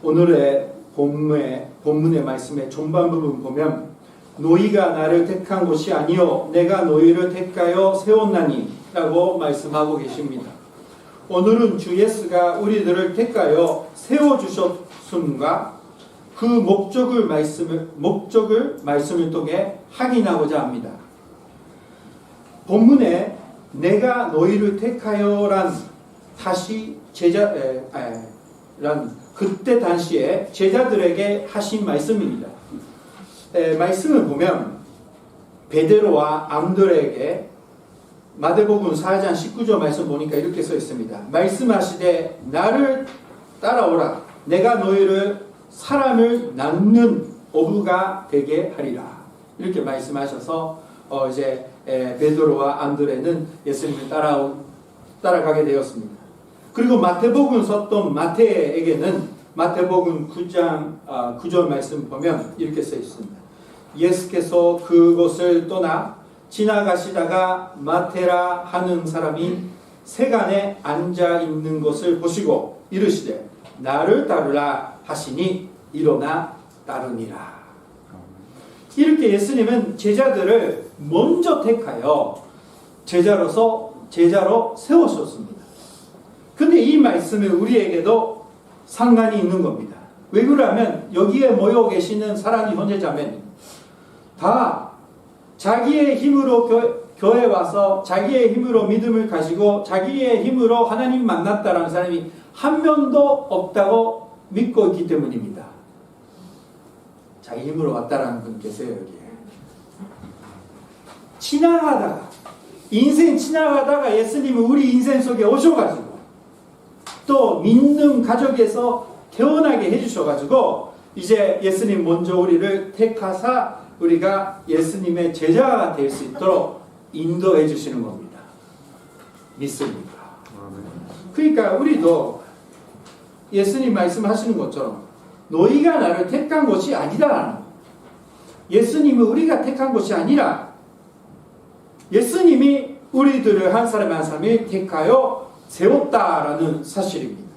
오늘의 본문의 말씀의 전반 부분 보면 너희가 나를 택한 것이 아니요 내가 너희를 택하여 세웠나니 라고 말씀하고 계십니다. 오늘은 주 예수가 우리들을 택하여 세워주셨음과 그 목적을 말씀을 통해 확인하고자 합니다. 본문에 내가 너희를 택하여란 그때 당시에 제자들에게 하신 말씀입니다. 말씀을 보면 베드로와 안드레에게 마태복음 4장 19절 말씀 보니까 이렇게 써 있습니다. 말씀하시되 나를 따라오라. 내가 너희를 사람을 낳는 어부가 되게 하리라. 이렇게 말씀하셔서 이제 베드로와 안드레는 예수님을 따라가게 되었습니다. 그리고 마태복음 썼던 마태에게는 마태복음 9장 9절 말씀 보면 이렇게 써 있습니다. 예수께서 그곳을 떠나 지나가시다가 마테라 하는 사람이 세간에 앉아 있는 것을 보시고 이르시되 나를 따르라 하시니 일어나 따르니라. 이렇게 예수님은 제자들을 먼저 택하여 제자로 세우셨습니다. 근데 이 말씀은 우리에게도 상관이 있는 겁니다. 왜 그러냐면 여기에 모여 계시는 사랑이 형제자매님 다 자기의 힘으로 교회 와서 자기의 힘으로 믿음을 가지고 자기의 힘으로 하나님 만났다라는 사람이 한 명도 없다고 믿고 있기 때문입니다. 자기 힘으로 왔다라는 분 계세요 여기에. 인생 지나가다가 예수님은 우리 인생 속에 오셔가지고 또 믿는 가족에서 태어나게 해주셔가지고 이제 예수님 먼저 우리를 택하사 우리가 예수님의 제자가 될 수 있도록 인도해 주시는 겁니다. 믿습니까? 그러니까 우리도 예수님 말씀하시는 것처럼 너희가 나를 택한 것이 아니다. 예수님은 우리가 택한 것이 아니라 예수님이 우리들을 한 사람 한 사람이 택하여 세웠다라는 사실입니다.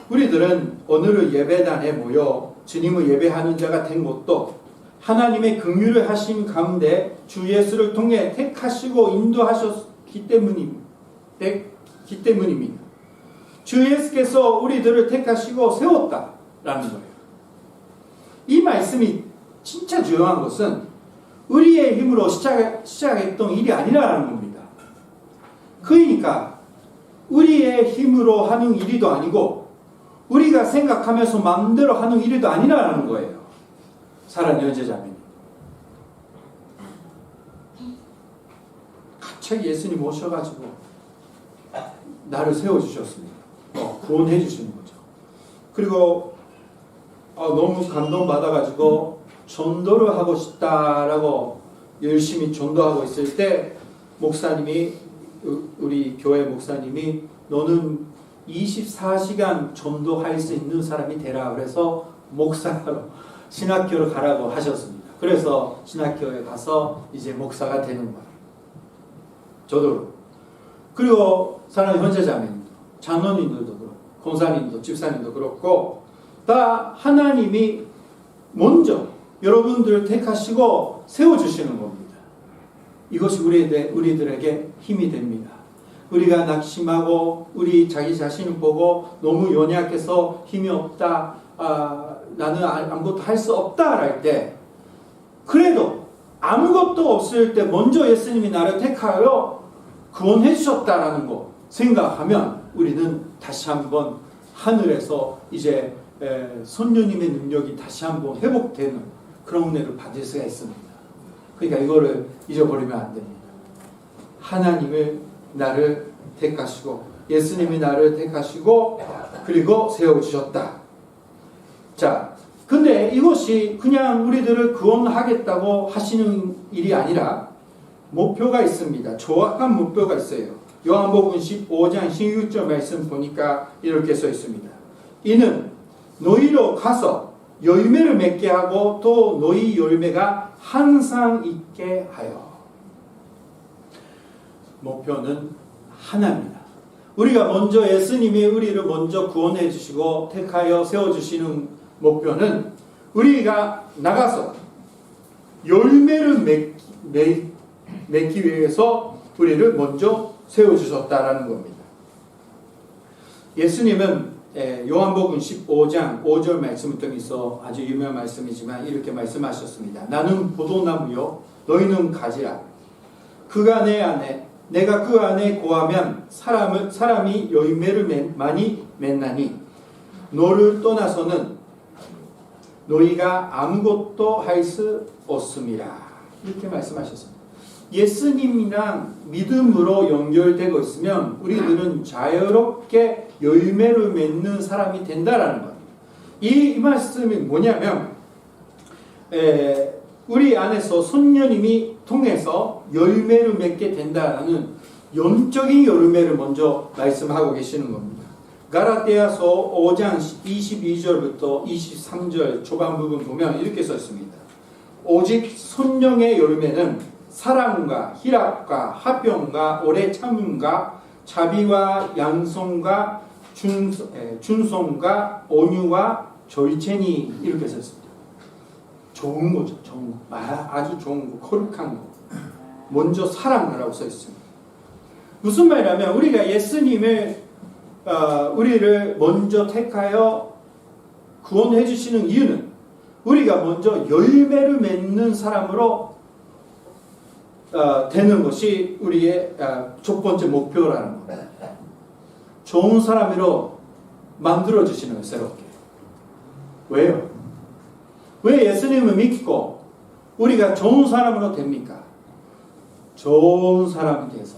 우리들은 오늘의 예배단에 모여 주님을 예배하는 자가 된 것도 하나님의 긍휼을 하신 가운데 주 예수를 통해 택하시고 인도하셨기 때문입니다. 주 예수께서 우리들을 택하시고 세웠다라는 거예요. 이 말씀이 진짜 중요한 것은 우리의 힘으로 시작했던 일이 아니라는 겁니다. 그러니까 우리의 힘으로 하는 일이도 아니고 우리가 생각하면서 마음대로 하는 일이도 아니라는 거예요. 사랑하는 형제자매님. 갑자기 예수님 오셔가지고 나를 세워주셨습니다. 구원해 주시는 거죠. 그리고 너무 감동받아가지고 전도를 하고 싶다라고 열심히 전도하고 있을 때 목사님이 우리 교회 목사님이 너는 24시간 전도할 수 있는 사람이 되라 그래서 목사로 신학교를 가라고 하셨습니다. 그래서 신학교에 가서 이제 목사가 되는 거예요. 저도 그리고 사랑하는 형제자매님도 장로님들도 그렇고 권사님도 집사님도 그렇고 다 하나님이 먼저 여러분들을 택하시고 세워주시는 겁니다. 이것이 우리들에게 힘이 됩니다. 우리가 낙심하고 우리 자기 자신을 보고 너무 연약해서 힘이 없다, 나는 아무것도 할 수 없다 할 때 그래도 아무것도 없을 때 먼저 예수님이 나를 택하여 구원해 주셨다라는 거 생각하면 우리는 다시 한번 하늘에서 이제 선녀님의 능력이 다시 한번 회복되는 그런 은혜를 받을 수가 있습니다. 그러니까 이거를 잊어버리면 안 됩니다. 하나님을 나를 택하시고 예수님이 나를 택하시고 그리고 세워주셨다. 자, 근데 이것이 그냥 우리들을 구원하겠다고 하시는 일이 아니라 목표가 있습니다. 정확한 목표가 있어요. 요한복음 15장 16절 말씀 보니까 이렇게 써 있습니다. 이는 너희로 가서 열매를 맺게 하고 또 너희 열매가 항상 있게 하여. 목표는 하나입니다. 우리가 먼저 예수님이 우리를 먼저 구원해 주시고 택하여 세워주시는 목표는 우리가 나가서 열매를 맺기 위해서 우리를 먼저 세워주셨다라는 겁니다. 예수님은 요한복음 15장 5절 말씀을 통해서 아주 유명한 말씀이지만 이렇게 말씀하셨습니다. 나는 포도나무요 너희는 가지라. 그가 내 안에 내가 그 안에 거하면 사람이 열매를 많이 맺나니 너를 떠나서는 너희가 아무것도 할 수 없음이라. 이렇게 말씀하셨습니다. 예수님이랑 믿음으로 연결되고 있으면 우리들은 자유롭게 열매를 맺는 사람이 된다라는 거예요. 이 말씀이 뭐냐면 우리 안에서 성령님이 통해서 열매를 맺게 된다라는 영적인 열매를 먼저 말씀하고 계시는 겁니다. 갈라디아서 5장 22절부터 23절 초반 부분 보면 이렇게 써 있습니다. 오직 성령의 열매는 사랑과 희락과 화평과 오래 참음과 자비와 양성과 준성과 온유와 절제니 이렇게 써 있습니다. 좋은 거죠. 좋은 거. 아주 좋은 거. 거룩한 거. 먼저 사랑하라고 써 있습니다. 무슨 말이냐면 우리가 예수님을 우리를 먼저 택하여 구원해 주시는 이유는 우리가 먼저 열매를 맺는 사람으로 되는 것이 우리의 첫 번째 목표라는 거예요. 좋은 사람으로 만들어 주시는 거예요. 새롭게. 왜요? 왜 예수님을 믿고 우리가 좋은 사람으로 됩니까? 좋은 사람이 돼서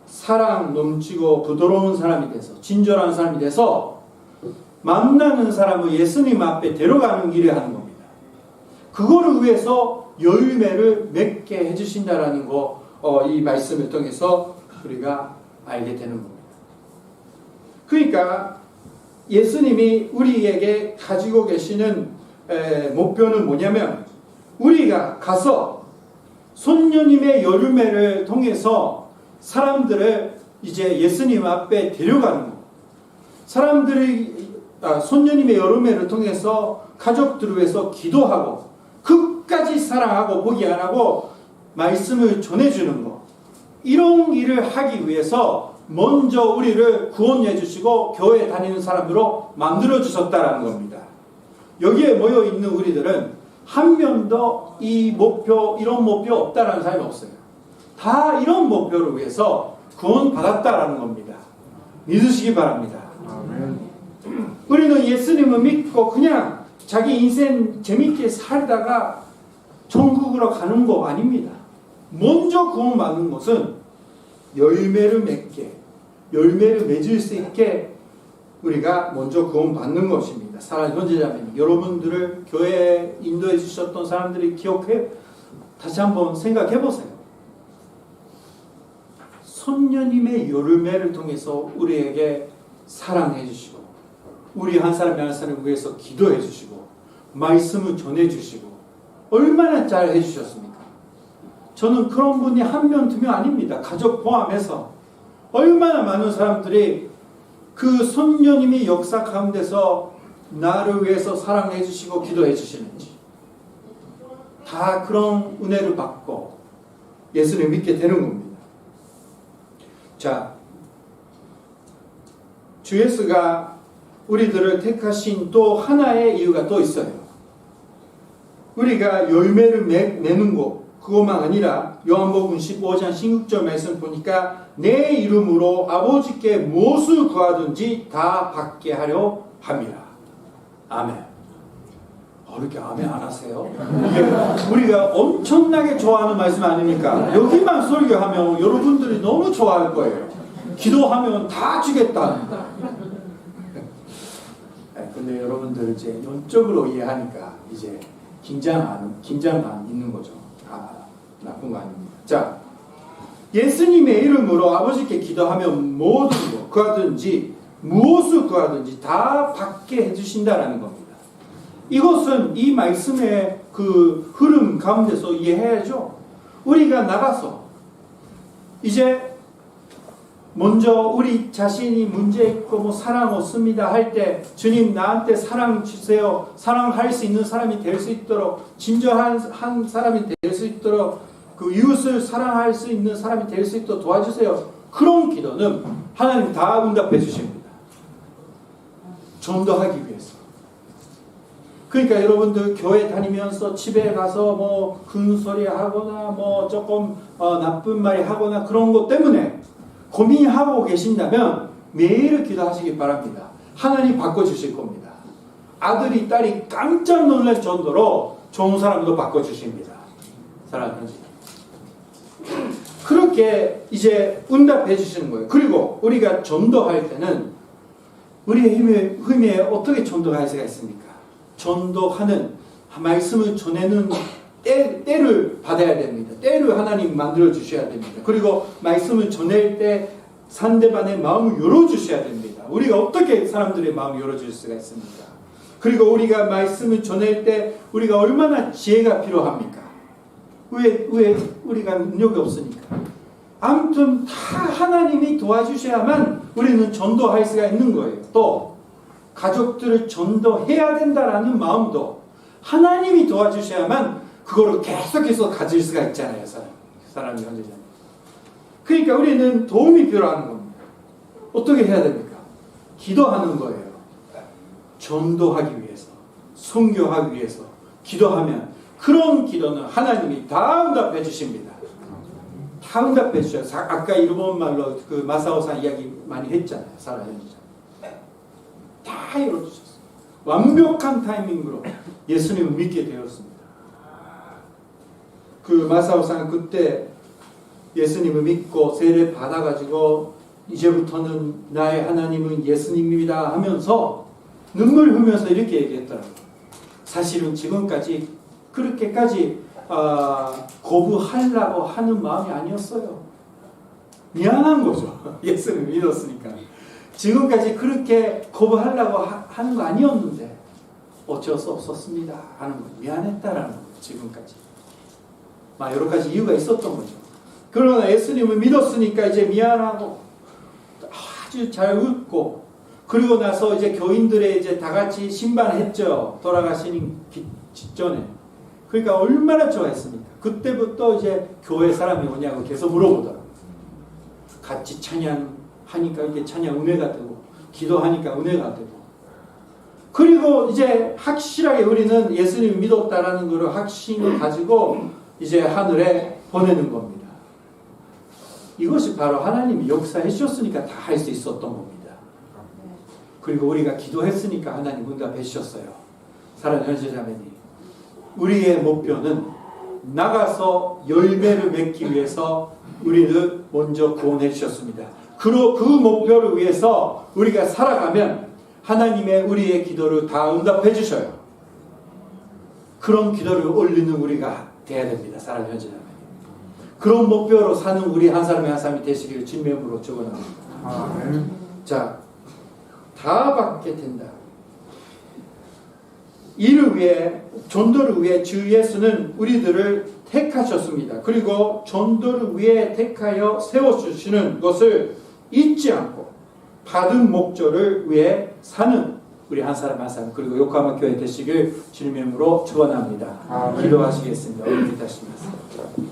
사랑 넘치고 부드러운 사람이 돼서 친절한 사람이 돼서 만나는 사람을 예수님 앞에 데려가는 일을 하는 겁니다. 그거를 위해서 열매를 맺게 해주신다라는 거 이 말씀을 통해서 우리가 알게 되는 겁니다. 그러니까 예수님이 우리에게 가지고 계시는 목표는 뭐냐면 우리가 가서 성령님의 열매를 통해서 사람들을 이제 예수님 앞에 데려가는 거. 사람들이 성령님의 열매를 통해서 가족들을 위해서 기도하고 끝까지 사랑하고 포기 안 하고 말씀을 전해주는 거. 이런 일을 하기 위해서 먼저 우리를 구원해 주시고 교회 다니는 사람으로 만들어 주셨다라는 겁니다. 여기에 모여 있는 우리들은 한 명도 이 목표, 이런 목표 없다라는 사람이 없어요. 다 이런 목표를 위해서 구원 받았다라는 겁니다. 믿으시기 바랍니다. 아멘. 우리는 예수님을 믿고 그냥 자기 인생 재밌게 살다가 천국으로 가는 거 아닙니다. 먼저 구원 받는 것은 열매를 맺을 수 있게 우리가 먼저 구원 받는 것입니다. 사랑하는 형제자매님, 여러분들을 교회에 인도해 주셨던 사람들이 다시 한번 생각해 보세요. 성령님의 열매를 통해서 우리에게 사랑해 주시고 우리 한 사람 한 사람을 위해서 기도해 주시고 말씀을 전해 주시고 얼마나 잘 해주셨습니까? 저는 그런 분이 한 명, 두 명 아닙니다. 가족 포함해서 얼마나 많은 사람들이 그 성령님이 역사 가운데서 나를 위해서 사랑해 주시고 기도해 주시는지 다 그런 은혜를 받고 예수를 믿게 되는 겁니다. 자, 주 예수가 우리들을 택하신 또 하나의 이유가 또 있어요. 우리가 열매를 내는 것 그것만 아니라 요한복음 15장 16절 말씀 보니까 내 이름으로 아버지께 무엇을 구하든지 다 받게 하려 함이라. 아멘. 이렇게 아멘 안 하세요? 우리가 엄청나게 좋아하는 말씀 아닙니까? 여기만 설교하면 여러분들이 너무 좋아할 거예요. 기도하면 다 주겠다. 근데 여러분들 이제 영적으로 이해하니까 이제 긴장감 있는 거죠. 나쁜 거 아닙니다. 자, 예수님의 이름으로 아버지께 기도하면 모든 거 구하든지 무엇을 구하든지 다 받게 해주신다라는 겁니다. 이것은 이 말씀의 그 흐름 가운데서 이해해야죠. 우리가 나가서 이제 먼저 우리 자신이 문제 있고 뭐 사랑 없습니다 할 때 주님 나한테 사랑 주세요. 사랑할 수 있는 사람이 될 수 있도록 진정한 한 사람이 될 수 있도록 그 이웃을 사랑할 수 있는 사람이 될 수 있도록 도와주세요. 그런 기도는 하나님 다 응답해 주십니다. 전도하기 위해서. 그러니까 여러분들 교회 다니면서 집에 가서 뭐 큰소리 하거나 뭐 조금 나쁜 말이 하거나 그런 것 때문에 고민하고 계신다면 매일 기도하시기 바랍니다. 하나님 바꿔주실 겁니다. 아들이 딸이 깜짝 놀랄 정도로 좋은 사람도 바꿔주십니다. 사랑하는 지 그렇게 이제 응답해 주시는 거예요. 그리고 우리가 전도할 때는 우리의 힘에 어떻게 전도할 수가 있습니까? 전도하는 말씀을 전하는 때를 받아야 됩니다. 때를 하나님 만들어 주셔야 됩니다. 그리고 말씀을 전할 때 상대방의 마음을 열어주셔야 됩니다. 우리가 어떻게 사람들의 마음을 열어줄 수가 있습니까? 그리고 우리가 말씀을 전할 때 우리가 얼마나 지혜가 필요합니까? 왜 우리가 능력이 없으니까. 아무튼 다 하나님이 도와주셔야만 우리는 전도할 수가 있는 거예요. 또 가족들을 전도해야 된다라는 마음도 하나님이 도와주셔야만 그거를 계속해서 가질 수가 있잖아요. 사람이 현재잖아요. 그러니까 우리는 도움이 필요한 겁니다. 어떻게 해야 됩니까? 기도하는 거예요. 전도하기 위해서, 선교하기 위해서 기도하면 그런 기도는 하나님이 다 응답해 주십니다. 다 응답해 주셔요. 아까 일본 말로 그 마사오산 이야기 많이 했잖아요. 살아현자. 다 이루어주셨어요. 완벽한 타이밍으로 예수님을 믿게 되었습니다. 그 마사오산 그때 예수님을 믿고 세례 받아가지고 이제부터는 나의 하나님은 예수님입니다 하면서 눈물 흘면서 이렇게 얘기했더라고요. 사실은 지금까지 그렇게까지 거부하려고 하는 마음이 아니었어요. 미안한 거죠. 예수님을 믿었으니까. 지금까지 그렇게 거부하려고 하는 거 아니었는데 어쩔 수 없었습니다 하는 거예요. 미안했다라는 거예요. 지금까지. 여러 가지 이유가 있었던 거죠. 그러나 예수님을 믿었으니까 이제 미안하고 아주 잘 웃고 그리고 나서 이제 교인들의 이제 다 같이 신방했죠. 돌아가시는 직전에. 그러니까 얼마나 좋아했습니까? 그때부터 이제 교회 사람이 오냐고 계속 물어보더라고요. 같이 찬양하니까 이게 찬양 은혜가 되고 기도하니까 은혜가 되고 그리고 이제 확실하게 우리는 예수님을 믿었다라는 것을 확신을 가지고 이제 하늘에 보내는 겁니다. 이것이 바로 하나님이 역사해 주셨으니까 다 할 수 있었던 겁니다. 그리고 우리가 기도했으니까 하나님 응답해 주셨어요. 사랑하는 형제자매님, 우리의 목표는 나가서 열매를 맺기 위해서 우리를 먼저 구원해 주셨습니다. 그 목표를 위해서 우리가 살아가면 하나님의 우리의 기도를 다 응답해 주셔요. 그런 기도를 올리는 우리가 돼야 됩니다. 사랑하는 형제자매님, 그런 목표로 사는 우리 한 사람이 한 사람이 되시기를 주님으로 축원합니다. 자, 다 받게 된다. 이를 위해, 전도를 위해 주 예수는 우리들을 택하셨습니다. 그리고 전도를 위해 택하여 세워주시는 것을 잊지 않고 받은 목적을 위해 사는 우리 한 사람 한 사람, 그리고 요코하마 교회 되시길 주님의 이름으로 축원합니다. 기도하시겠습니다. 기도하시겠습니다.